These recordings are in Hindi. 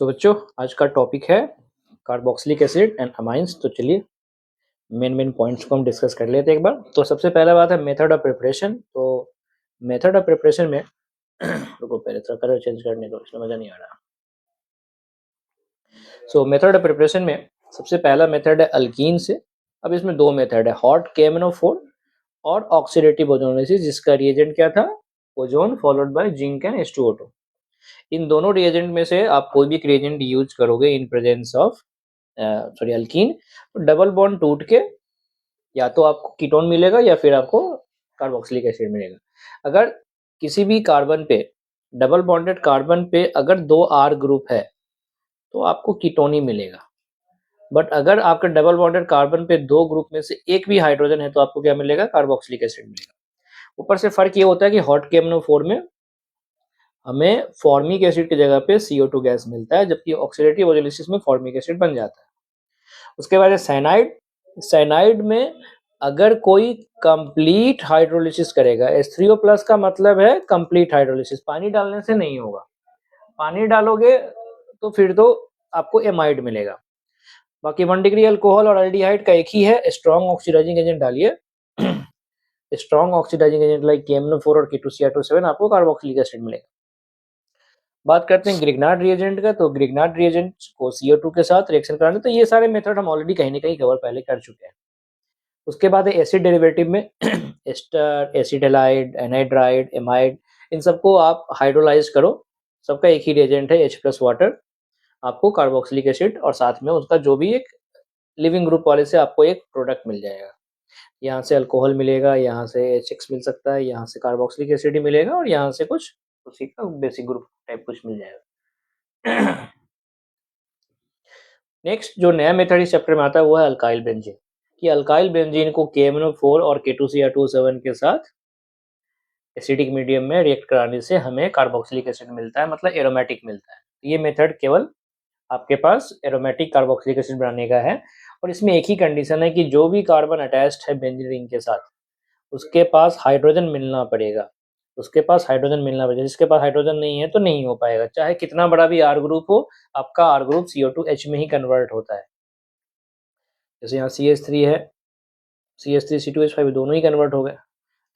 सो बच्चों, आज का टॉपिक है कार्बोक्सिलिक एसिड एंड अमाइंस। तो चलिए मेन पॉइंट्स को हम डिस्कस कर लेते हैं एक बार। तो सबसे पहला बात है मेथड ऑफ प्रिपरेशन। तो मेथड ऑफ प्रिपरेशन में रुको, पहले थोड़ा कलर चेंज करने दो, इसमें मज़ा नहीं आ रहा। सो मेथड ऑफ प्रिपरेशन में सबसे पहला मेथड है अल्कीन से। अब इसमें दो मेथड है, हॉट KMnO4 और ऑक्सीडेटिव ओजोनोलिसिस, जिसका रिएजेंट क्या था, ozone followed by zinc and H2O2। इन दोनों रिएजेंट में से आप कोई भी रिएजेंट यूज करोगे इन प्रेजेंस ऑफ अल्कीन, तो डबल बॉन्ड टूट के या तो आपको कीटोन मिलेगा या फिर आपको कार्बोक्सिलिक एसिड मिलेगा। अगर किसी भी कार्बन पे, डबल बॉन्डेड कार्बन पे अगर दो R ग्रुप है तो आपको कीटोन ही मिलेगा। बट अगर आपके डबल बॉन्डेड कार्बन पे दो ग्रुप में से एक भी हाइड्रोजन है तो आपको क्या मिलेगा, कार्बोक्सिलिक एसिड मिलेगा। ऊपर से फर्क ये होता है कि हॉट KMnO4 में हमें फॉर्मिक एसिड की जगह पे CO2 गैस मिलता है, जबकि ऑक्सीडेटिव ओजोलिसिस में फॉर्मिक एसिड बन जाता है। उसके बाद साइनाइड। साइनाइड में अगर कोई कंप्लीट हाइड्रोलिसिस करेगा, H3O+ का मतलब है कंप्लीट हाइड्रोलिसिस, पानी डालने से नहीं होगा। पानी डालोगे तो फिर तो आपको एमाइड मिलेगा। बाकी 1 डिग्री अल्कोहल और एल्डिहाइड का एक ही है, स्ट्रॉन्ग ऑक्सीडाइजिंग एजेंट डालिए। Strong oxidizing agent like KMnO4 और K2Cr2 आपको कार्बोक्सिलिक एसिड मिलेगा। बात करते हैं ग्रिग्नार्ड रिएजेंट का। तो ग्रिग्नार्ड रिएजेंट को CO2 के साथ रिएक्शन कराना, तो ये सारे मेथड हम ऑलरेडी कहीं ना कहीं कवर पहले कर चुके हैं। उसके बाद है एसिड डेरिवेटिव में ester, acid halide, anhydride, amide, इन सबको आप हाइड्रोलाइज करो। सबका एक ही रिएजेंट है, H+ वाटर। आपको कार्बोक्सिलिक एसिड और साथ में उसका जो भी एक लिविंग ग्रुप वाले से आपको एक प्रोडक्ट मिल जाएगा। यहाँ से अल्कोहल मिलेगा, यहाँ से H6 मिल सकता है, यहाँ से कार्बोक्सिलिक एसिड ही मिलेगा और यहाँ से कुछ उसी का बेसिक ग्रुप टाइप कुछ मिल जाएगा। नेक्स्ट जो नया मेथड इस चैप्टर में आता है वो है अल्काइल बेंजीन। कि अल्काइल बेंजीन को KMnO4 और K2Cr2 के साथ एसिडिक मीडियम में रिएक्ट कराने से हमें कार्बोक्सिलिक एसिड मिलता है, मतलब एरोमेटिक मिलता है। ये मेथड केवल आपके पास एरोमेटिक कार्बोक्सिलिक एसिड बनाने का है, और इसमें एक ही कंडीशन है कि जो भी कार्बन अटैच्ड है बेंजीन रिंग के साथ उसके पास हाइड्रोजन मिलना पड़ेगा। उसके पास हाइड्रोजन मिलना पड़ेगा, जिसके पास हाइड्रोजन नहीं है तो नहीं हो पाएगा, चाहे कितना बड़ा भी R ग्रुप हो, आपका R ग्रुप CO2H में ही कन्वर्ट होता है। जैसे यहाँ CH3 है, CH3 C2H5 दोनों ही कन्वर्ट हो गए।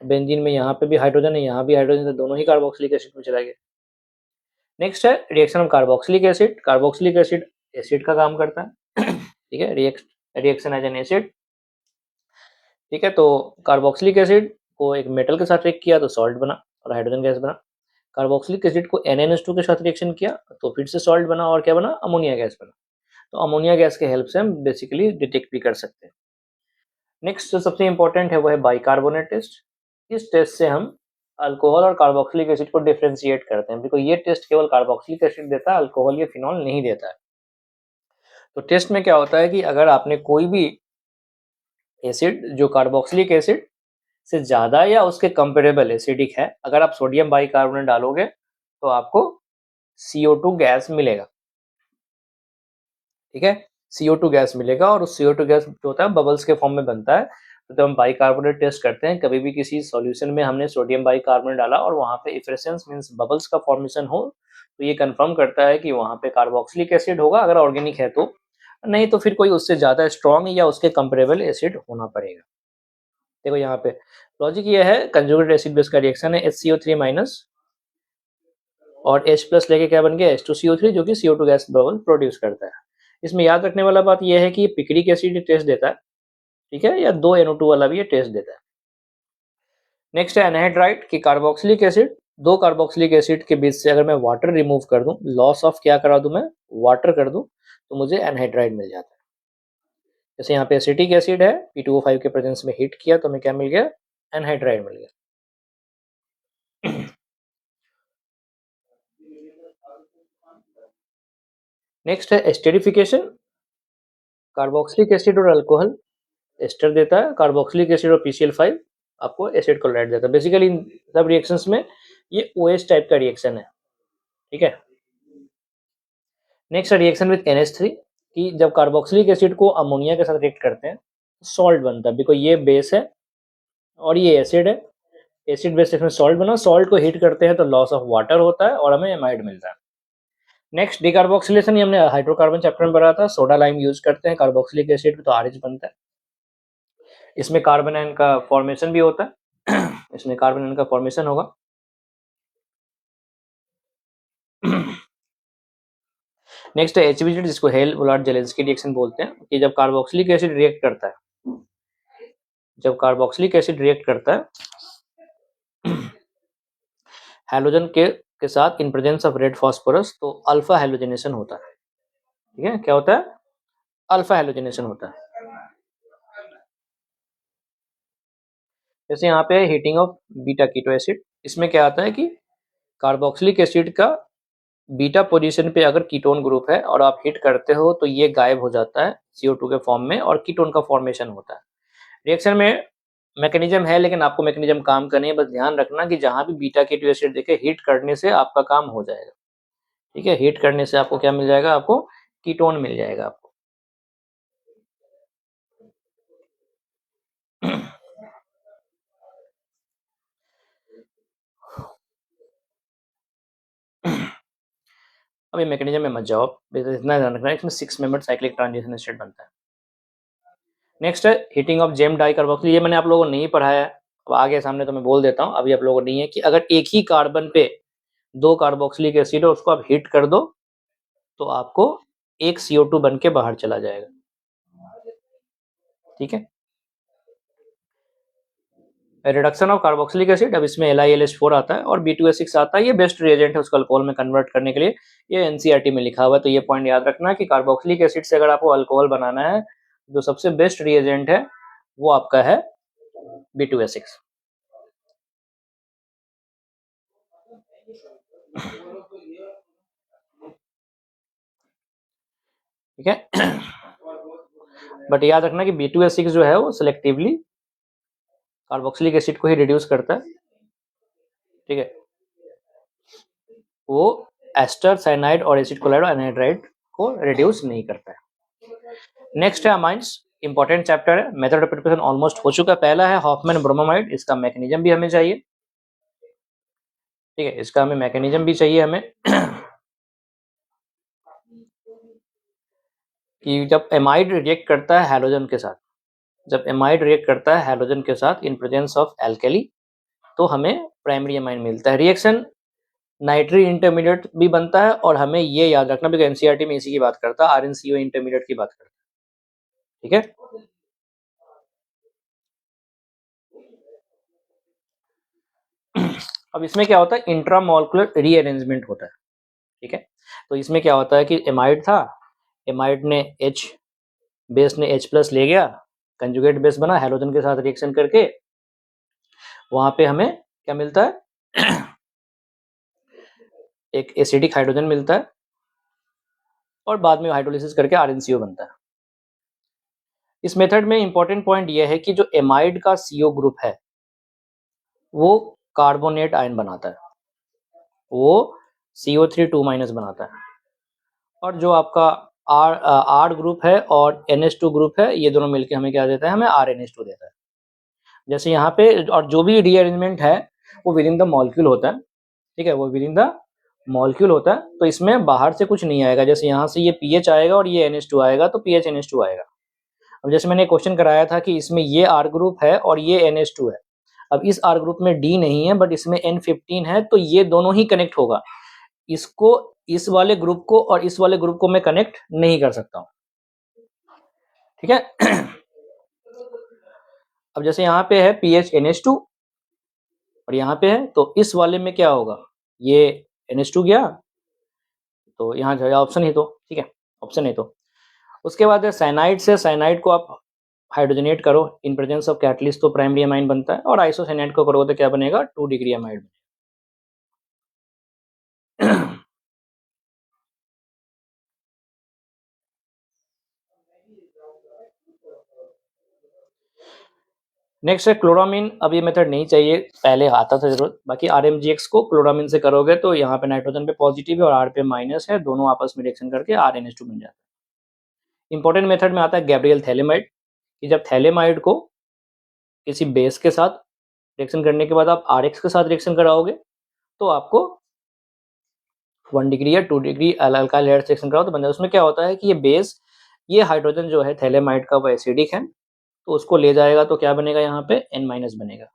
बेंजीन में यहाँ पे भी हाइड्रोजन है, यहाँ भी हाइड्रोजन, तो दोनों ही कार्बोक्सिलिक एसिड में चला गया। नेक्स्ट है reaction of carboxylic acid. Carboxylic acid acid का काम करता है, ठीक है, रिएक्शन एज एन एसिड, ठीक है। तो कार्बोक्सिलिक एसिड को एक मेटल के साथ रिएक्ट किया तो सॉल्ट बना और हाइड्रोजन गैस बना। कार्बोक्सिलिक एसिड को NaNH2 के साथ रिएक्शन किया तो फिर से सॉल्ट बना और क्या बना, अमोनिया गैस बना। तो अमोनिया गैस के हेल्प से हम बेसिकली डिटेक्ट भी कर सकते हैं। नेक्स्ट जो सबसे इंपॉर्टेंट है वो है बाइकार्बोनेट टेस्ट। इस टेस्ट से हम अल्कोहल और कार्बोक्सिलिक एसिड को डिफरेंशिएट करते हैं, बिकॉज ये टेस्ट केवल कार्बोक्सिलिक एसिड देता है, अल्कोहल या फिनॉल नहीं देता है। तो टेस्ट में क्या होता है कि अगर आपने कोई भी एसिड जो कार्बोक्सिलिक एसिड से ज्यादा या उसके कंपेरेबल एसिडिक है, अगर आप सोडियम बाइकार्बोनेट डालोगे तो आपको CO2 गैस मिलेगा, ठीक है। CO2 गैस मिलेगा और उस CO2 गैस जो होता है बबल्स के फॉर्म में बनता है। तो जब हम बाइकार्बोनेट टेस्ट करते हैं, कभी भी किसी सॉल्यूशन में हमने सोडियम बाइकार्बोनेट डाला और वहां पे इफरेसेंस मींस बबल्स का फॉर्मेशन हो, तो ये कंफर्म करता है कि वहां पे कार्बोक्सिलिक एसिड होगा अगर ऑर्गेनिक है तो, नहीं तो फिर कोई उससे ज्यादा स्ट्रॉन्ग या उसके कंपेरेबल एसिड होना पड़ेगा। देखो यहाँ पे लॉजिक ये है, कंजुगेट एसिड बेस का रिएक्शन है, HCO3- और H+ लेके क्या बन गया, H2CO3, जो कि CO2 गैस बबल प्रोड्यूस करता है। इसमें याद रखने वाला बात यह है कि ये पिक्रिक एसिड टेस्ट देता है, ठीक है, या 2NO2 वाला भी ये टेस्ट देता है। नेक्स्ट है एनहाइड्राइड की कार्बोक्सिलिक एसिड। दो कार्बोक्सिलिक एसिड के बीच से अगर मैं वाटर रिमूव कर दूं, लॉस ऑफ क्या करा दूं, मैं वाटर कर दूं, तो मुझे एनहाइड्राइड मिल जाता है। जैसे यहाँ पे एसिटिक एसिड है, P2O5 के प्रेजेंस में हीट किया तो हमें क्या मिल गया, एनहाइड्राइड मिल गया। नेक्स्ट है एस्टेरिफिकेशन। कार्बोक्सिलिक एसिड और अल्कोहल एस्टर देता है, कार्बोक्सिलिक एसिड और PCl5 आपको एसिड क्लोराइड देता है। बेसिकली इन सब रिएक्शंस में ये OH टाइप का रिएक्शन है, ठीक है। नेक्स्ट रिएक्शन विद NH3 कि जब कार्बोक्सिलिक एसिड को अमोनिया के साथ रिएक्ट करते हैं सॉल्ट बनता है, बिकॉज ये बेस है और ये एसिड है। एसिड बेस में सॉल्ट बना, सॉल्ट को हीट करते हैं तो लॉस ऑफ वाटर होता है और हमें एमाइड मिलता है। नेक्स्ट डिकार्बोक्सिलेशन, ये हमने हाइड्रोकार्बन चैप्टर में पढ़ा था। सोडा लाइम यूज करते हैं कार्बोक्सिलिक एसिड, तो RH बनता है। इसमें कार्बन आयन का फॉर्मेशन भी होता है इसमें कार्बन आयन का फॉर्मेशन होगा। नेक्स्ट है HBG, जिसको हेल बुलार्ड जेलेंस्की रिएक्शन बोलते हैं, कि जब कार्बोक्सिलिक एसिड रिएक्ट करता है, जब कार्बोक्सिलिक एसिड रिएक्ट करता है हैलोजन के साथ in presence of red phosphorus, तो अल्फा हैलोजनेशन होता है। ठीक है, क्या होता है? अल्फा हैलोजनेशन होता है। जैसे यहाँ पे heating of beta keto acid, इसमें क्या आता है कि कार्बोक्सिलिक एसिड का बीटा पोजीशन पे अगर कीटोन ग्रुप है और आप हिट करते हो तो ये गायब हो जाता है CO2 के फॉर्म में और कीटोन का फॉर्मेशन होता है। रिएक्शन में मैकेनिज्म है, लेकिन आपको मैकेनिज्म काम करनी है, बस ध्यान रखना कि जहां भी बीटा कीटो एसिड देखे, हिट करने से आपका काम हो जाएगा। ठीक है, हिट करने से आपको क्या मिल जाएगा? आपको कीटोन मिल जाएगा आपको। अभी मैकेनिज्म में मत जाओ, इतना ध्यान रखना है, इसमें 6 मेंबर साइक्लिक ट्रांजिशन स्टेट बनता है। नेक्स्ट है heating of gem di carboxyl, ये मैंने आप लोगों को नहीं पढ़ाया है, अब आगे सामने तो मैं बोल देता हूँ, अभी आप लोगों को नहीं है कि अगर एक ही कार्बन पे 2 कार्बोक्सिलिक एसिड है, उसको आप हिट कर दो तो आपको एक CO2 बन के बाहर चला जाएगा। ठीक है, रिडक्शन ऑफ कार्बोक्सिलिक एसिड, अब इसमें LiLH4 आता है और B2S6 आता है, ये बेस्ट रिएजेंट है उसको अल्कोहल में कन्वर्ट करने के लिए, ये NCERT में लिखा हुआ है, तो ये पॉइंट याद रखना कि कार्बोक्सिलिक एसिड से अगर आपको अल्कोहल बनाना है, जो सबसे बेस्ट रिएजेंट है वो आपका है B2S6। ठीक है, बट याद रखना कि B2S6 जो है वो सिलेक्टिवली कार्बोक्सिलिक एसिड को ही रिड्यूस करता है। ठीक है, वो एस्टर साइनाइड और एसिड क्लोराइड और एनहाइड्राइड को रिड्यूस नहीं करता है। नेक्स्ट है अमाइंस, इंपॉर्टेंट चैप्टर है, मेथड ऑफ प्रिपरेशन ऑलमोस्ट हो चुका है। पहला है हॉफमैन ब्रोमोमाइड, इसका मैकेनिज्म भी हमें चाहिए। ठीक है, इसका हमें मैकेनिज्म भी चाहिए हमें कि जब एमाइड रिएक्ट करता है हैलोजन के साथ, जब एमाइड रिएक्ट करता है हैलोजन के साथ इन प्रेजेंस ऑफ एल्केली, तो हमें प्राइमरी एमाइन मिलता है। रिएक्शन नाइट्री इंटरमीडिएट भी बनता है, और हमें ये याद रखना भी एनसीईआरटी में इसी की बात करता है, RnCO इंटरमीडिएट की बात करता है। ठीक है, अब इसमें क्या होता है? इंट्रामोलिकुलर रीअरेंजमेंट होता है। ठीक है, तो इसमें क्या होता है कि एमाइड था, एमाइड ने H बेस ने H+ ले गया, कंजुगेट बेस बना, हैलोजन के साथ रिएक्शन करके वहां पे हमें क्या मिलता है? एक एसिडिक हाइड्रोजन मिलता है और बाद में हाइड्रोलिसिस करके RnCO बनता है। इस मेथड में इंपॉर्टेंट पॉइंट यह है कि जो एमाइड का CO ग्रुप है वो कार्बोनेट आयन बनाता है, वो CO3 2- बनाता है, और जो आपका R ग्रुप है और NH2 ग्रुप है, ये दोनों मिलके हमें क्या देता है? हमें RnH2 देता है। जैसे यहाँ पे, और जो भी रीअरेंजमेंट है वो विद इन द मॉलिक्यूल होता है। ठीक है, वो विद इन द मॉलिक्यूल होता है, तो इसमें बाहर से कुछ नहीं आएगा। जैसे यहाँ से ये पीएच आएगा और ये NH2 आएगा, तो पीएच NH2 आएगा। अब जैसे मैंने क्वेश्चन कराया था कि इसमें ये R ग्रुप है और ये NH2 है, अब इस R ग्रुप में D नहीं है बट इसमें N15 है, तो ये दोनों ही कनेक्ट होगा। इसको, इस वाले ग्रुप को और इस वाले ग्रुप को मैं कनेक्ट नहीं कर सकता हूँ। ठीक है, अब जैसे यहाँ पे है पीएच NH2 और यहाँ पे है, तो इस वाले में क्या होगा? ये NH2 गया, तो यहाँ जाएगा ऑप्शन ही तो। ठीक है, ऑप्शन ही तो। उसके बाद है साइनाइड, से साइनाइड को आप हाइड्रोजनेट करो इन प्रेजेंस ऑफ कैटलिस्ट, तो प्राइमरी अमाइन बनता है, और आइसोसाइनाइड को करोगे तो क्या बनेगा? 2 डिग्री अमाइड। नेक्स्ट है क्लोरामीन, अब ये मेथड नहीं चाहिए, पहले आता था जरूरत। बाकी RMGX को क्लोरामीन से करोगे तो यहाँ पे नाइट्रोजन पे पॉजिटिव है और R पे माइनस है, दोनों आपस में रिएक्शन करके RnH2 बन जाता है। इंपॉर्टेंट मेथड में आता है गैब्रियल थैलेमाइड, कि जब थैलेमाइड को किसी बेस के साथ रिएक्शन करने के बाद आप RX के साथ रिएक्शन कराओगे तो आपको 1 डिग्री या 2 डिग्री अल्काइल हेड रिएक्शन कराओ तो बन जाता है। उसमें क्या होता है कि ये बेस, ये हाइड्रोजन जो है थैलेमाइड का वो एसिडिक है, तो उसको ले जाएगा तो क्या बनेगा यहाँ पे N- बनेगा।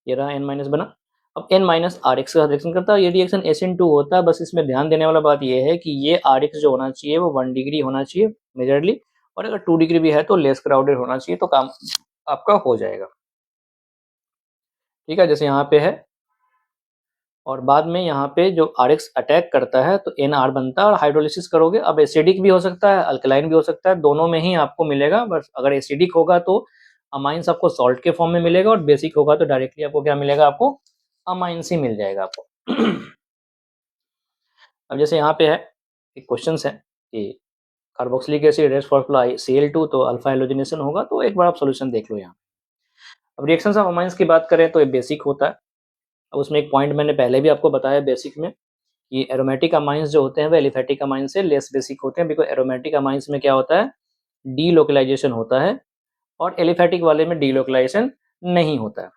ये रहा N- बना। अब N- RX के साथ रिएक्शन करता है, ये रिएक्शन SN2 होता है। बस इसमें ध्यान देने वाला बात ये है कि ये RX जो होना चाहिए वो 1 डिग्री होना चाहिए मेजरली, और अगर 2 डिग्री भी है तो लेस क्राउडेड होना चाहिए, तो काम आपका हो जाएगा। ठीक है, जैसे यहाँ पे है, और बाद में यहाँ पे जो RX अटैक करता है तो NR बनता है और हाइड्रोलिसिस करोगे। अब एसिडिक भी हो सकता है, अल्कलाइन भी हो सकता है, दोनों में ही आपको मिलेगा। बस अगर एसिडिक होगा तो अमाइंस आपको सॉल्ट के फॉर्म में मिलेगा, और बेसिक होगा तो डायरेक्टली आपको क्या मिलेगा, आपको अमाइंस ही मिल जाएगा आपको। अब जैसे यहाँ पे है, एक क्वेश्चन है कि carboxylic acid rest formula Cl2, तो अल्फा हेलोजनेशन होगा, तो एक बार आप सोल्यूशन देख लो यहाँ। अब रिएक्शंस ऑफ अमाइंस की बात करें तो ये बेसिक होता है। अब उसमें एक पॉइंट मैंने पहले भी आपको बताया बेसिक में, कि एरोमेटिक अमाइंस जो होते हैं वो एलिफेटिक अमाइंस से लेस बेसिक होते हैं, बिकॉज एरोमेटिक अमाइंस में क्या होता है, डीलोकलाइजेशन होता है, और एलिफेटिक वाले में डीलोकलाइजेशन नहीं होता है।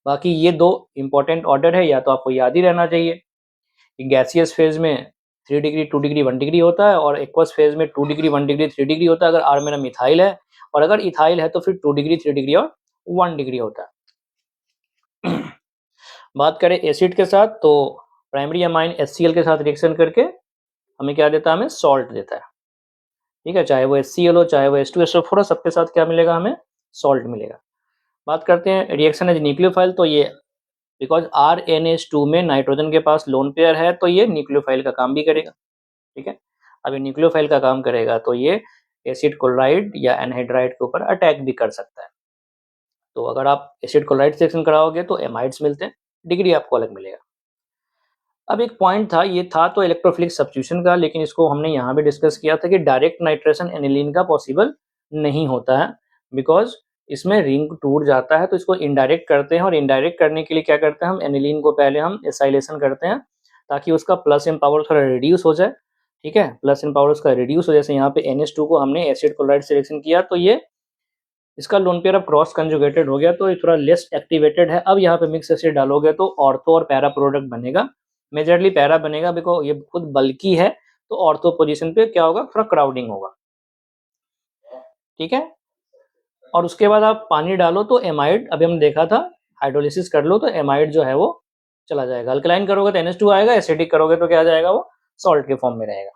बाकी ये दो इंपॉर्टेंट ऑर्डर है, या तो आपको याद ही रहना चाहिए कि गैसियस फेज में 3 डिग्री 2 डिग्री 1 डिग्री होता है, और एक्वस फेज में 2 डिग्री 1 डिग्री 3 डिग्री होता है, अगर आर मेरा मिथाइल है, और अगर इथाइल है तो फिर 2 डिग्री 3 डिग्री और 1 डिग्री होता है। बात करें एसिड के साथ, तो प्राइमरी अमाइन HCl के साथ रिएक्शन करके हमें क्या देता है, हमें सॉल्ट देता है। ठीक है, चाहे वो HCl हो, चाहे वो H2SO4 हो, सबके साथ क्या मिलेगा, हमें सॉल्ट मिलेगा। बात करते हैं रिएक्शन एज न्यूक्लियोफाइल, तो ये बिकॉज RNH2 में नाइट्रोजन के पास लोन पेयर है, तो ये न्यूक्लियोफाइल का काम भी करेगा। ठीक है, अब ये न्यूक्लियोफाइल का काम करेगा तो ये एसिड क्लोराइड या एनहाइड्राइड के ऊपर अटैक भी कर सकता है। तो अगर आप एसिड क्लोराइड सेक्शन कराओगे तो एमाइड्स मिलते हैं, डिग्री आपको अलग मिलेगा। अब एक पॉइंट था, ये था तो इलेक्ट्रोफिलिक सब्स्टिट्यूशन का, लेकिन इसको हमने यहाँ भी डिस्कस किया था कि डायरेक्ट नाइट्रेशन एनिलीन का पॉसिबल नहीं होता है, बिकॉज इसमें रिंग टूट जाता है, तो इसको इनडायरेक्ट करते हैं, और इनडायरेक्ट करने के लिए क्या करते हैं, हम एनिलीन को पहले हम एसाइलेशन करते हैं, ताकि उसका प्लस इन पावर थोड़ा रिड्यूस हो जाए। ठीक है, प्लस इन पावर उसका रिड्यूस हो, जैसे यहाँ पे NH2 को हमने एसिड क्लोराइड सिलेक्शन किया, तो ये इसका लोन पेयर अब क्रॉस कंजुगेटेड हो गया, तो ये थोड़ा लेस एक्टिवेटेड है। अब यहाँ पे मिक्स एसिड डालोगे तो ऑर्थो और पैरा प्रोडक्ट बनेगा, मेजरली पैरा बनेगा, बिकॉज ये खुद बल्कि है, तो ऑर्थो पोजीशन पे क्या होगा, थोड़ा क्राउडिंग होगा। ठीक है, और उसके बाद आप पानी डालो तो एमाइड, अभी हम देखा था, हाइड्रोलिसिस कर लो तो एमाइड जो है वो चला जाएगा। अल्कलाइन करोगे तो NH2 आएगा, एसिडिक करोगे तो क्या आ जाएगा, वो सॉल्ट के फॉर्म में रहेगा।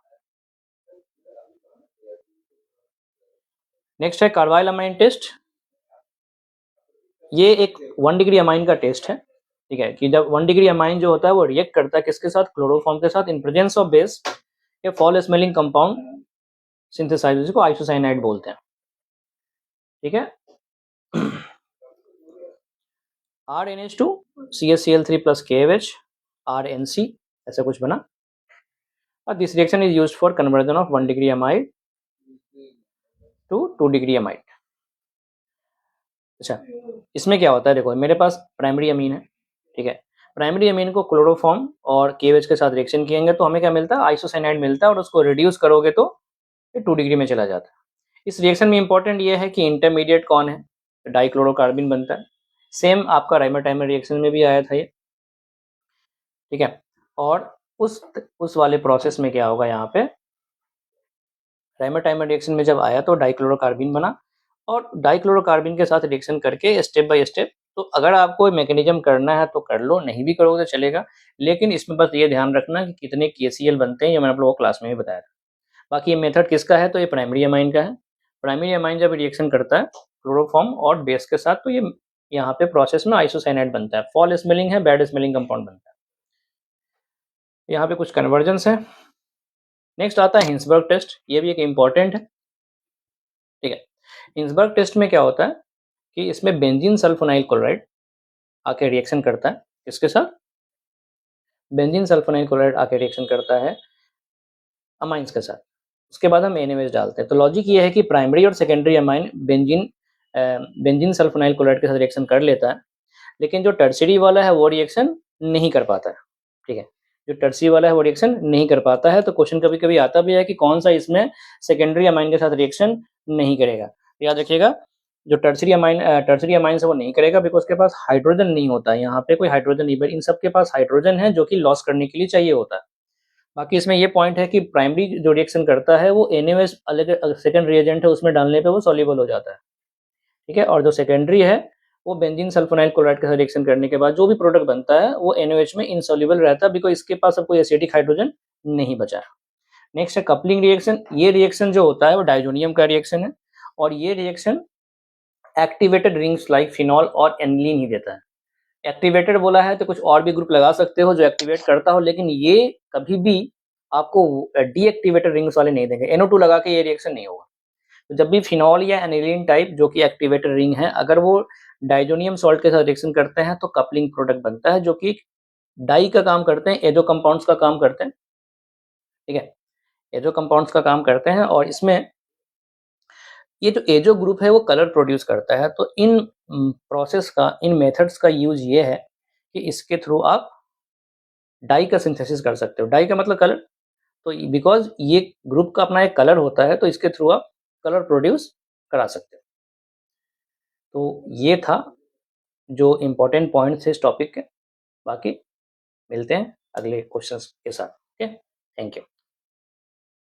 नेक्स्ट है कार्बाइल अमाइन टेस्ट। ये एक 1 डिग्री अमाइन का टेस्ट है। ठीक है, कि जब 1 डिग्री अमाइन जो होता है वो रिएक्ट करता है किसके साथ, क्लोरोफॉर्म के साथ, इन प्रेजेंस ऑफ बेस, ये फॉल स्मेलिंग कंपाउंड सिंथेसाइज, जिसको आइसोसाइनाइड बोलते हैं। ठीक है, RNH2 CaCl3 plus KOH RNC, ऐसा कुछ बना। और this reaction is used for conversion of 1 degree amide to 2 degree amide. अच्छा, इसमें क्या होता है, देखो मेरे पास प्राइमरी अमीन है। ठीक है, प्राइमरी अमीन को क्लोरोफॉर्म और KOH के साथ रिएक्शन किएंगे तो हमें क्या मिलता है, आइसोसाइनाइड मिलता है, और उसको रिड्यूस करोगे तो ये 2 डिग्री में चला जाता है। इस रिएक्शन में इंपॉर्टेंट ये है कि इंटरमीडिएट कौन है, डाइक्लोरोकार्बिन बनता है। सेम आपका राइमर-टाइमर रिएक्शन में भी आया था ये। ठीक है, और उस वाले प्रोसेस में क्या होगा, यहाँ पे राइमर-टाइमर रिएक्शन में जब आया तो डाइक्लोरोकार्बिन बना, और डाइक्लोरोकार्बिन के साथ रिएक्शन करके स्टेप बाय स्टेप, तो अगर आपको मैकेनिज्म करना है तो कर लो, नहीं भी करोगे तो चलेगा, लेकिन इसमें बस ये ध्यान रखना कि कितने KCl बनते हैं, ये मैंने आप लोगों को क्लास में भी बताया था। बाकी ये मेथड किसका है, तो ये प्राइमरी अमाइन का है। प्राइमरी अमाइन जब रिएक्शन करता है क्लोरोफॉर्म और बेस के साथ, तो ये यहाँ पे प्रोसेस में आइसोसाइनाइड बनता है, फॉल स्मेलिंग है, बैड स्मेलिंग कंपाउंड बनता है। यहाँ पे कुछ कन्वर्जन्स है। नेक्स्ट आता है हिंसबर्ग टेस्ट, ये भी एक इम्पॉर्टेंट है। ठीक है, हिंसबर्ग टेस्ट में क्या होता है कि इसमें बेंजीन सल्फोनाइल क्लोराइड आके रिएक्शन करता है, किसके साथ, बेंजीन सल्फोनाइल क्लोराइड आके रिएक्शन करता है अमाइंस के साथ। उसके बाद हम NaOH डालते हैं। तो लॉजिक ये है कि प्राइमरी और secondary amine benzene sulfonyl chloride के साथ रिएक्शन कर लेता है, लेकिन जो टर्शियरी वाला है वो रिएक्शन नहीं कर पाता है। ठीक है, जो टर्शियरी वाला है वो रिएक्शन नहीं कर पाता है, तो क्वेश्चन कभी-कभी आता भी है कि कौन सा इसमें सेकेंडरी अमाइन के साथ रिएक्शन नहीं करेगा। तो याद रखिएगा, जो टर्शियरी अमाइन है वो नहीं करेगा, बिकॉज़ उसके पास हाइड्रोजन नहीं होता है, यहाँ पे कोई हाइड्रोजन नहीं, बट इन सब के पास हाइड्रोजन है जो कि लॉस करने के लिए चाहिए होता है। बाकी इसमें ये पॉइंट है कि प्राइमरी जो रिएक्शन करता है वो NaOH अलग सेकंड रिएजेंट है, उसमें डालने पे वो सॉल्युबल हो जाता है, ठीक है। और जो सेकेंडरी है वो बेंजीन सल्फोनाइल क्लोराइड के साथ रिएक्शन करने के बाद जो भी प्रोडक्ट बनता है वो NaOH में इनसॉल्युबल रहता है, बिकॉज इसके पास अब कोई एसिडिक हाइड्रोजन नहीं बचा है। नेक्स्ट है कपलिंग रिएक्शन। ये रिएक्शन जो होता है वो डाइजोनियम का रिएक्शन है, और ये reaction activated rings like phenol और एनिलीन ही देता है। एक्टिवेटेड बोला है तो कुछ और भी ग्रुप लगा सकते हो जो एक्टिवेट करता हो, लेकिन ये कभी भी आपको डीएक्टिवेटेड रिंग्स वाले नहीं देंगे। NO2 लगा के ये रिएक्शन नहीं होगा। तो जब भी फिनॉल या एनिलीन टाइप जो कि एक्टिवेटेड रिंग है, अगर वो डाइजोनियम सॉल्ट के साथ रिएक्शन करते हैं तो कपलिंग प्रोडक्ट बनता है, जो कि डाई का काम करते हैं, एजो कंपाउंड्स का काम करते हैं, ठीक है। एजो कंपाउंड्स का काम करते हैं, और इसमें ये जो एजो ग्रुप है वो कलर प्रोड्यूस करता है। तो इन प्रोसेस का, इन मेथड्स का यूज ये है कि इसके थ्रू आप डाई का सिंथेसिस कर सकते हो। डाई का मतलब कलर, तो बिकॉज ये ग्रुप का अपना एक कलर होता है, तो इसके थ्रू आप कलर प्रोड्यूस करा सकते हो। तो ये था जो इम्पोर्टेंट पॉइंट्स थे इस टॉपिक के। बाकी मिलते हैं अगले क्वेश्चंस के साथ। Okay, thank you.